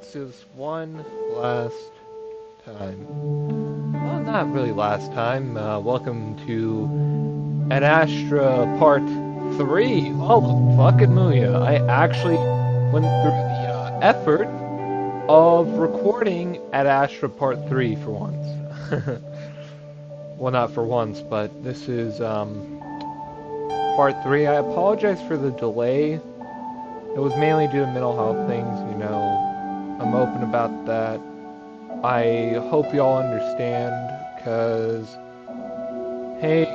Just one last time. Well, not really last time. Welcome to Adastra Part 3. Fucking Muya. I actually went through the effort of recording Adastra Part 3 for once. Well, not for once, but this is Part 3. I apologize for the delay. It was mainly due to mental health things, you know. I'm open about that. I hope y'all understand, cause hey,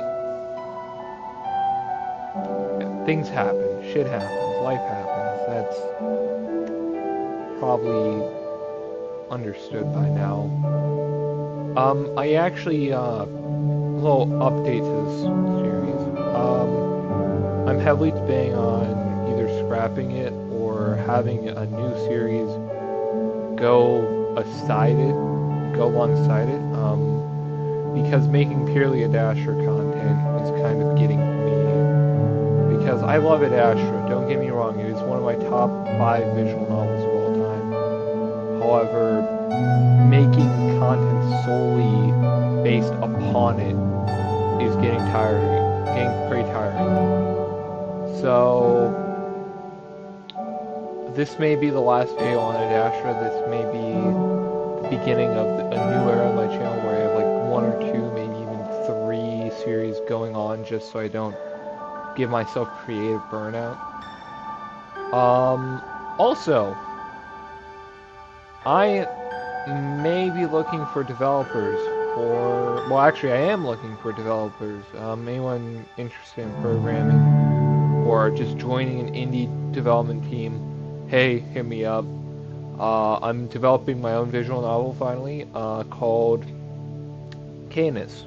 things happen, shit happens, life happens. That's probably understood by now. I actually little update to this series. I'm heavily debating on either scrapping it or having a new series go alongside it. Because making purely Adastra content is kind of getting to me. Because I love Adastra, don't get me wrong, it is one of my top 5 visual novels of all time. However, making content solely based upon it is getting pretty tiring. So, this may be the last video on Adastra, this may be the beginning of a new era on my channel where I have like 1 or 2, maybe even 3 series going on just so I don't give myself creative burnout. Also, I may be looking for developers for, well actually I am looking for developers, anyone interested in programming or just joining an indie development team, hey, hit me up. I'm developing my own visual novel finally, called Canis.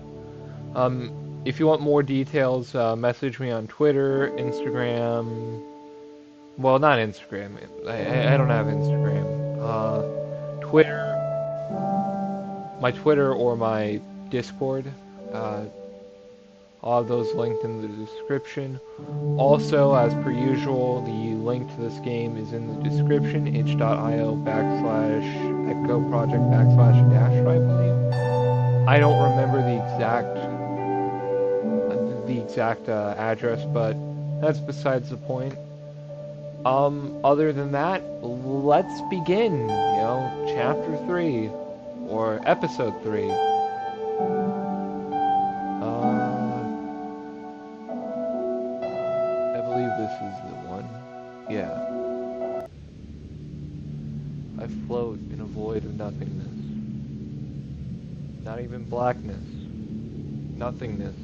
If you want more details, message me on Twitter, Instagram. Well, not Instagram. I don't have Instagram. Twitter, my Twitter or my Discord. All of those linked in the description. Also, as per usual, the link to this game is in the description, itch.io/echo project/Adastra, I believe. I don't remember the exact address, but that's besides the point. Other than that, let's begin, chapter 3, or episode 3. I believe this is the one. Yeah. I float in a void of nothingness. Not even blackness. Nothingness.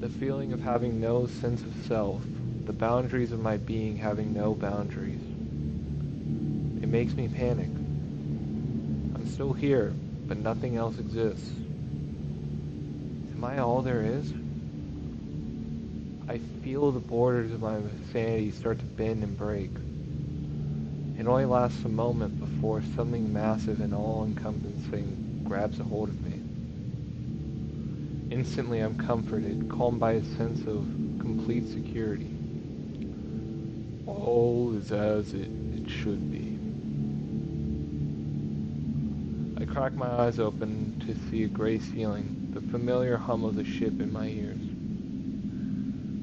The feeling of having no sense of self. The boundaries of my being having no boundaries. It makes me panic. I'm still here, but nothing else exists. Am I all there is? I feel the borders of my sanity start to bend and break. It only lasts a moment before something massive and all-encompassing grabs a hold of me. Instantly I'm comforted, calmed by a sense of complete security. All is as it should be. I crack my eyes open to see a gray ceiling, the familiar hum of the ship in my ears.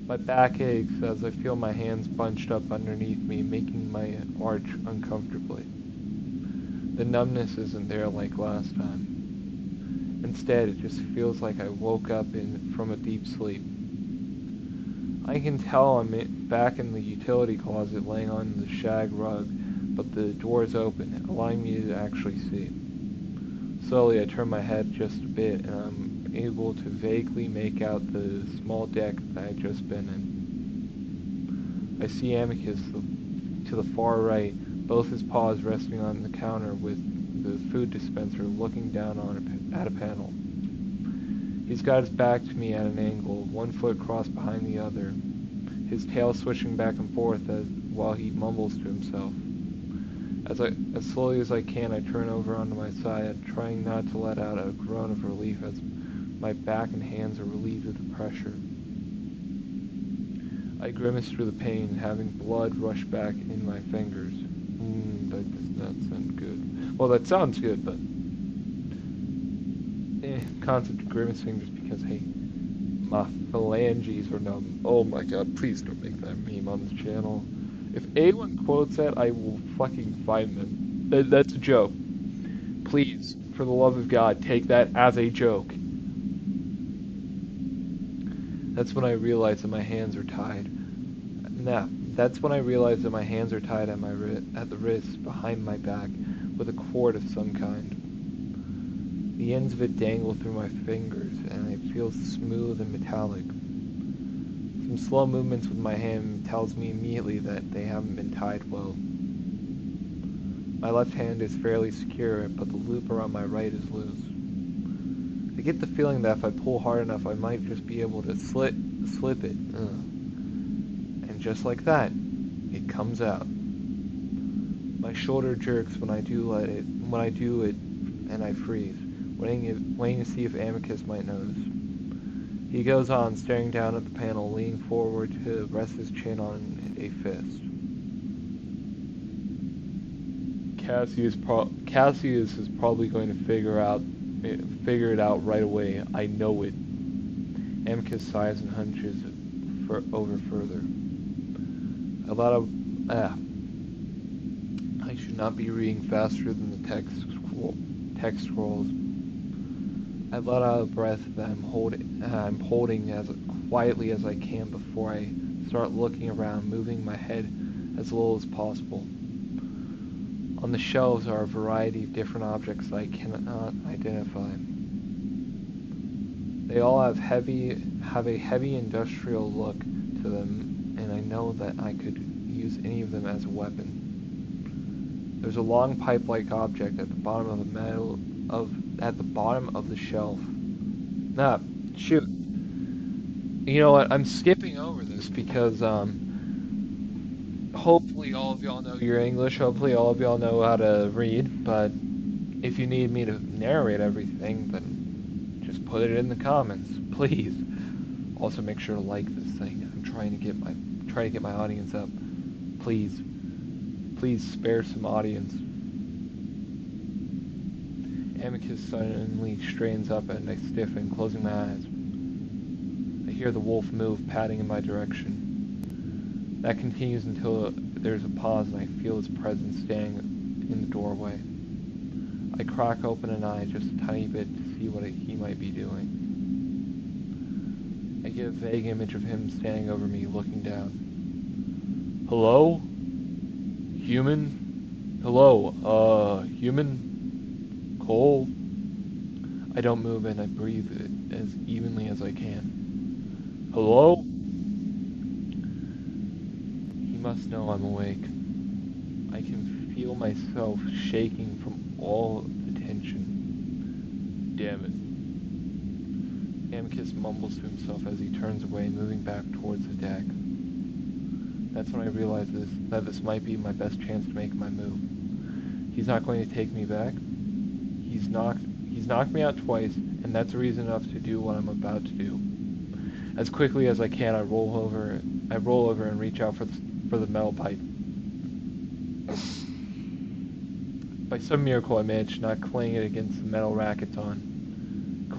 My back aches as I feel my hands bunched up underneath me, making my arch uncomfortably. The numbness isn't there like last time. Instead, it just feels like I woke up from a deep sleep. I can tell I'm back in the utility closet laying on the shag rug, but the door is open, allowing me to actually see. Slowly, I turn my head just a bit, and I'm able to vaguely make out the small deck that I had just been in. I see Amicus to the far right, both his paws resting on the counter with the food dispenser looking down at a panel. He's got his back to me at an angle, one foot crossed behind the other, his tail switching back and forth while he mumbles to himself. As slowly as I can, I turn over onto my side, trying not to let out a groan of relief as my back and hands are relieved of the pressure. I grimace through the pain, having blood rush back in my fingers. That does not sound good. Well, that sounds good, but concept of grimacing just because, hey, my phalanges are numb. Oh my god, please don't make that meme on this channel. If anyone quotes that, I will fucking find them. That's a joke. Please, for the love of God, take that as a joke. That's when I realized that my hands are tied. Nah, that's when I realized that my hands are tied at at the wrists behind my back with a cord of some kind. The ends of it dangle through my fingers, and it feels smooth and metallic. Some slow movements with my hand tells me immediately that they haven't been tied well. My left hand is fairly secure, but the loop around my right is loose. I get the feeling that if I pull hard enough, I might just be able to slip it. And just like that, it comes out. My shoulder jerks when I do it, and I freeze, waiting to see if Amicus might notice. He goes on, staring down at the panel, leaning forward to rest his chin on a fist. Cassius is probably going to figure it out right away. I know it. Amicus sighs and hunches over further. I should not be reading faster than the text scrolls. I let out a breath that I'm holding as quietly as I can before I start looking around, moving my head as little as possible. On the shelves are a variety of different objects I cannot identify. They all have a heavy industrial look to them, and I know that I could use any of them as a weapon. There's a long pipe-like object at the bottom of the shelf. Nah, shoot. You know what? I'm skipping over this because hopefully all of y'all know your English. Hopefully all of y'all know how to read. But if you need me to narrate everything, then just put it in the comments, please. Also, make sure to like this thing. I'm trying to get my audience up. Please spare some audience. Amicus suddenly straightens up and I stiffen, closing my eyes. I hear the wolf move, padding in my direction. That continues until there's a pause and I feel his presence standing in the doorway. I crack open an eye just a tiny bit to see what he might be doing. I get a vague image of him standing over me, looking down. Hello? Human? Hello, human? Cole? I don't move and I breathe as evenly as I can. Hello? He must know I'm awake. I can feel myself shaking from all the tension. Damn it. Amicus mumbles to himself as he turns away, moving back towards the deck. That's when I realize that this might be my best chance to make my move. He's not going to take me back. He's knocked me out twice, and that's reason enough to do what I'm about to do. As quickly as I can, I roll over and reach out for the metal pipe. By some miracle, I manage to not clang it against the metal rack it's on.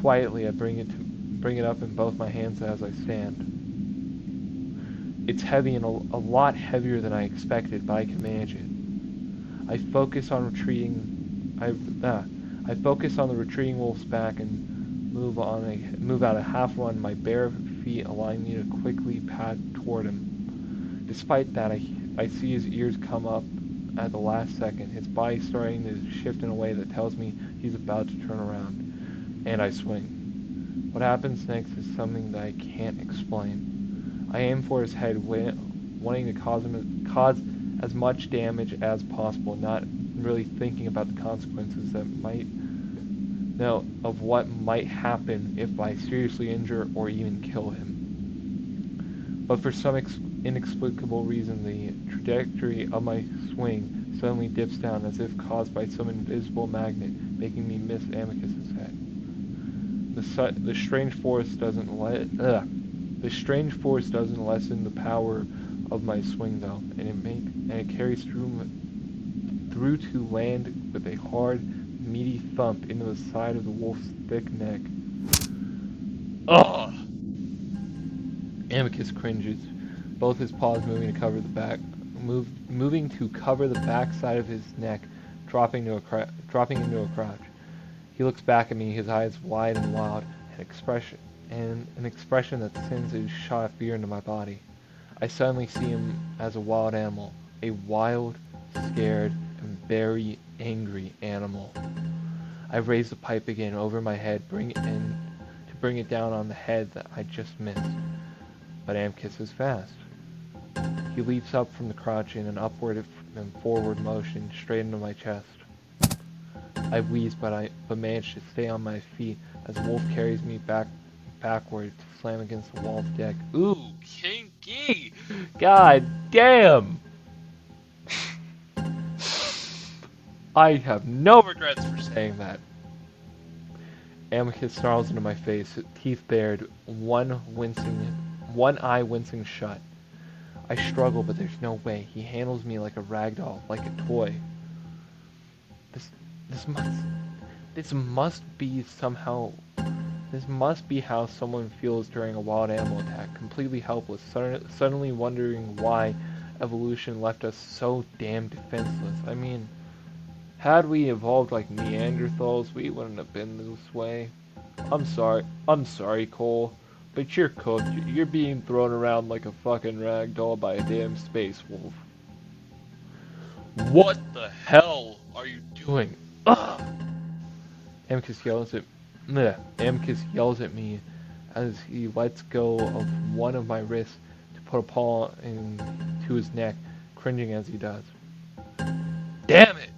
Quietly, I bring it up in both my hands as I stand. It's heavy and a lot heavier than I expected, but I can manage it. I focus on the retreating wolf's back and move out a half run. My bare feet allowing me to quickly pad toward him. Despite that, I see his ears come up at the last second, his body starting to shift in a way that tells me he's about to turn around, and I swing. What happens next is something that I can't explain. I aim for his head, wanting to cause as much damage as possible, not really thinking about the consequences of what might happen if I seriously injure or even kill him. But for some inexplicable reason, the trajectory of my swing suddenly dips down as if caused by some invisible magnet, making me miss Amicus's head. The strange force doesn't lessen the power of my swing though, and it carries through grew to land with a hard, meaty thump into the side of the wolf's thick neck. Ugh! Amicus cringes, both his paws moving to cover the back side of his neck, dropping into a crouch. He looks back at me, his eyes wide and wild, an expression that sends a shot of fear into my body. I suddenly see him as a wild animal, a wild, scared, and very angry animal. I raise the pipe again over my head, to bring it down on the head that I just missed. But Amicus is fast. He leaps up from the crouch in an upward and forward motion straight into my chest. I wheeze, but manage to stay on my feet as the wolf carries me backward to slam against the wall of the deck. Ooh, kinky! God damn! I have no regrets for saying that. Amicus snarls into my face, teeth bared, one eye wincing shut. I struggle, but there's no way. He handles me like a rag doll, like a toy. This must be how someone feels during a wild animal attack, completely helpless, suddenly wondering why evolution left us so damn defenseless. I mean, had we evolved like Neanderthals, we wouldn't have been this way. I'm sorry, Cole, but you're cooked. You're being thrown around like a fucking rag doll by a damn space wolf. What the hell are you doing? Ugh! Amicus yells at me as he lets go of one of my wrists to put a paw into his neck, cringing as he does. Damn it!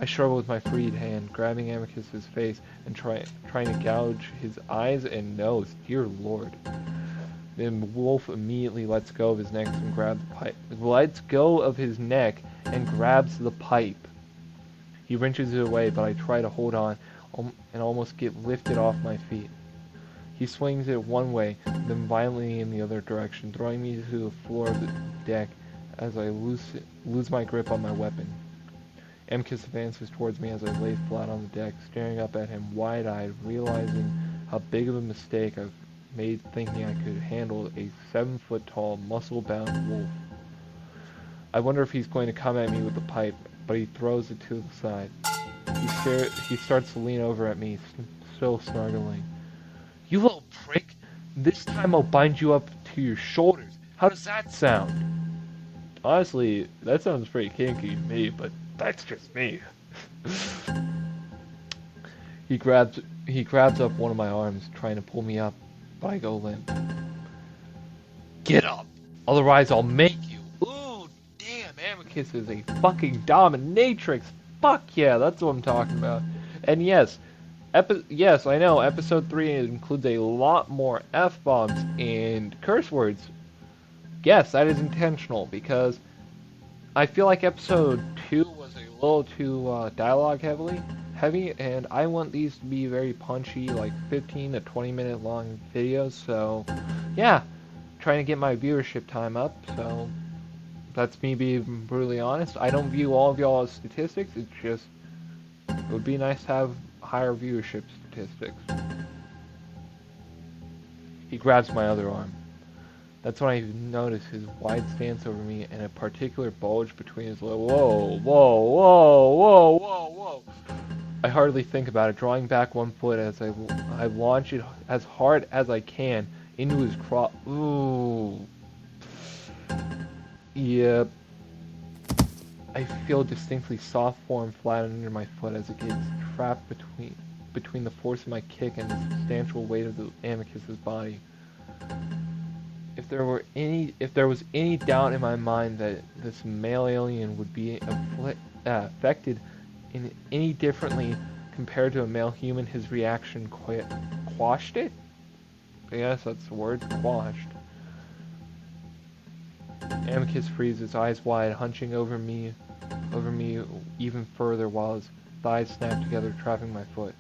I struggle with my freed hand, grabbing Amicus's face and trying to gouge his eyes and nose. Dear Lord. The wolf immediately lets go of his neck and grabs the pipe. Grabs the pipe. He wrenches it away, but I try to hold on and almost get lifted off my feet. He swings it one way, then violently in the other direction, throwing me to the floor of the deck as I lose my grip on my weapon. Amicus advances towards me as I lay flat on the deck, staring up at him wide-eyed, realizing how big of a mistake I've made thinking I could handle a 7-foot-tall, muscle-bound wolf. I wonder if he's going to come at me with the pipe, but he throws it to the side. He starts to lean over at me, still snarling. You little prick! This time I'll bind you up to your shoulders. How does that sound? Honestly, that sounds pretty kinky to me, but that's just me. He grabs up one of my arms, trying to pull me up, but I go limp. Get up! Otherwise I'll make you! Ooh, damn, Amicus is a fucking dominatrix! Fuck yeah, that's what I'm talking about. And yes, I know, episode 3 includes a lot more F-bombs and curse words. Yes, that is intentional, because I feel like episode 2 was a little too dialogue heavy, and I want these to be very punchy, like 15 to 20 minute long videos, so yeah, trying to get my viewership time up, so that's me being brutally honest. I don't view all of y'all as statistics, it's just, it would be nice to have higher viewership statistics. He grabs my other arm. That's when I notice his wide stance over me and a particular bulge between his legs. Whoa, whoa, whoa, whoa, whoa, whoa. I hardly think about it, drawing back one foot as I launch it as hard as I can into his crotch. Ooh. Yep. I feel distinctly soft form flat under my foot as it gets trapped between the force of my kick and the substantial weight of the Amicus's body. If there was any doubt in my mind that this male alien would be affected in any differently compared to a male human, his reaction quashed it? I guess that's the word, quashed. Amicus freezes, eyes wide, hunching over me even further while his thighs snap together, trapping my foot.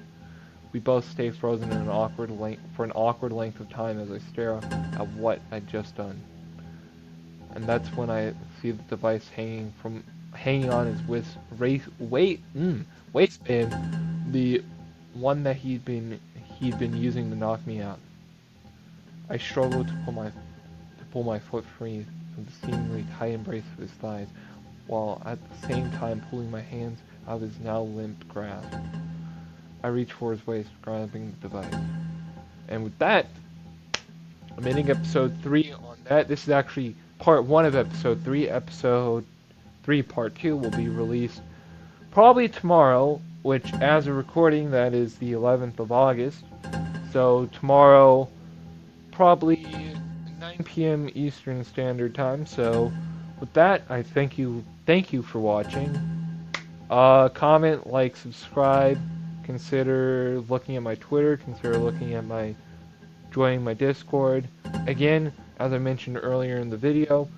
We both stay frozen for an awkward length of time as I stare at what I'd just done. And that's when I see the device hanging from hanging on his waistband, the one that he'd been using to knock me out. I struggled to pull my foot free from the seemingly tight embrace of his thighs, while at the same time pulling my hands out of his now limp grasp. I reached for his waist, grabbing the device. And with that, I'm ending episode 3 on that. This is actually part 1 of episode 3. Episode 3 part 2 will be released probably tomorrow, which as a recording, that is the 11th of August. So tomorrow, probably 9 p.m. Eastern Standard Time. So with that, I thank you for watching. Comment, like, subscribe. Consider looking at my Twitter. Consider joining my Discord. Again, as I mentioned earlier in the video,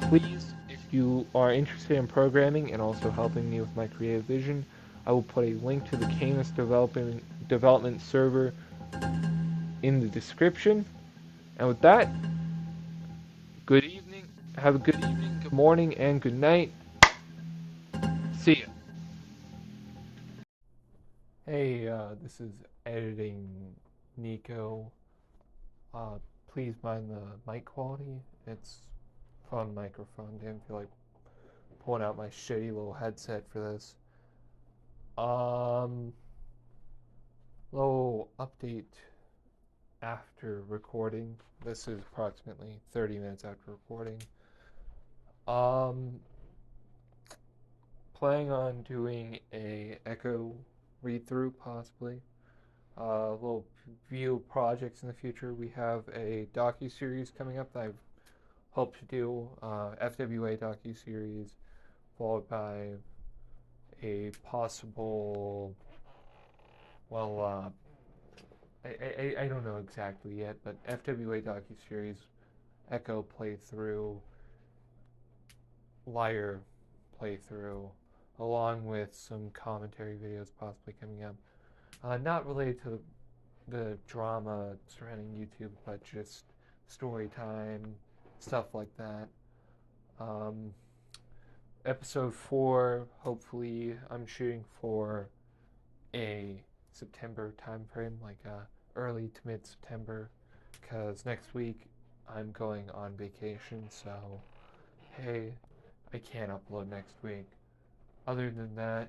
please, if you are interested in programming and also helping me with my creative vision, I will put a link to the Canis development server in the description. And with that, good evening. Have a good evening, good morning, and good night. See ya. Hey, this is editing Nico. Uh, please mind the mic quality. It's phone microphone. Didn't feel like pulling out my shitty little headset for this. Um, Little update after recording. This is approximately 30 minutes after recording. Um, Planning on doing a Echo read through possibly. Little few projects in the future. We have a docu-series coming up that I've hoped to do, FWA docu-series, followed by a possible, well, I don't know exactly yet, but FWA docu-series, Echo playthrough, Liar playthrough, along with some commentary videos possibly coming up. Not related to the drama surrounding YouTube, but just story time, stuff like that. Um, Episode 4, hopefully, I'm shooting for a September time frame, like early to mid September, because next week I'm going on vacation, so hey, I can't upload next week. Other than that,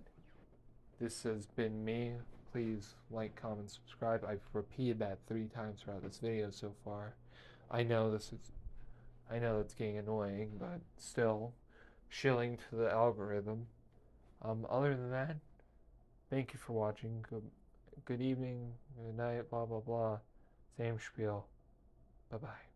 this has been me. Please like, comment, subscribe. I've repeated that 3 times throughout this video so far. I know I know it's getting annoying, but still, shilling to the algorithm. Other than that, thank you for watching. Good evening, good night, blah blah blah. Same spiel. Bye bye.